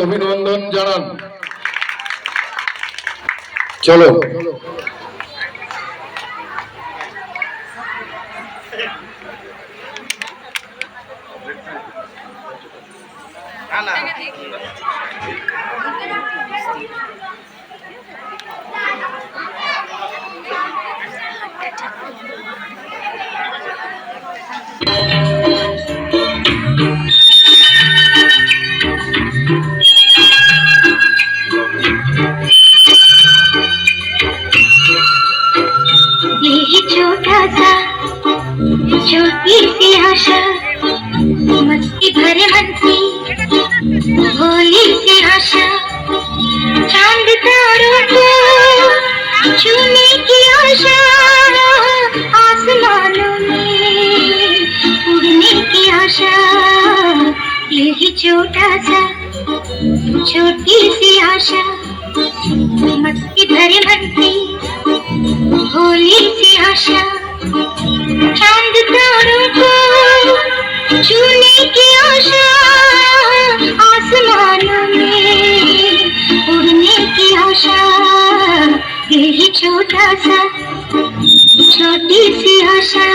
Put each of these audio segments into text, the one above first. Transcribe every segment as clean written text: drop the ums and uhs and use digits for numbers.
অভিনন্দন জানান। চলো ये छोटा सा छोटी सी आशा, मस्ती भरे मन की भोली सी आशा, चांद तारों को छूने की आशा, आसमानों में उड़ने की आशा। ये छोटा सा छोटी सी आशा, मस्ती भरे मन की भोली सी आशा, चांद तारों को छूने की आशा, आसमानों में उड़ने की आशा। यही छोटा सा छोटी सी आशा।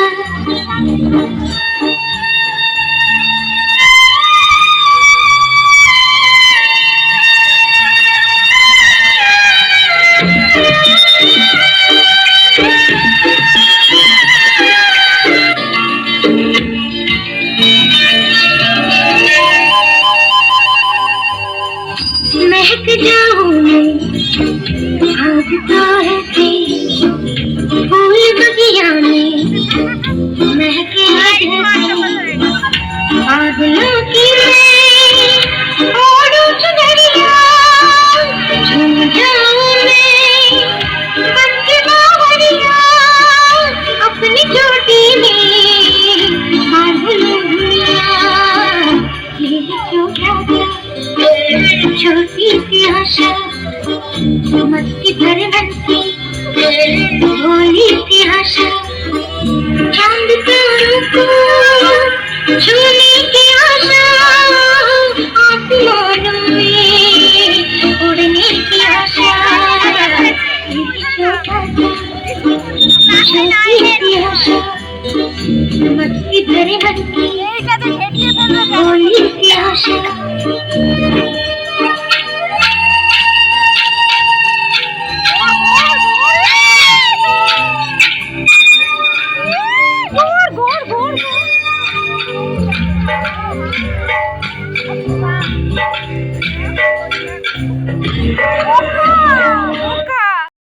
महक जाऊं मैं भागता है फूल बगिया में, महके बादलों की मैं ओढ़ूं चुनरिया, झूम जाऊं मैं बन के बावरिया, अपनी चोटी में बांध लूं दुनिया। ये छोटा सा छोटी सी आशा, मस्ती भरे मन की भोली सी आशा, चांद तारों को छूने की आशा, आसमानों में उड़ने की आशा। छोटा सा छोटी सी आशा, मस्ती भरे मन की भोली सी आशा।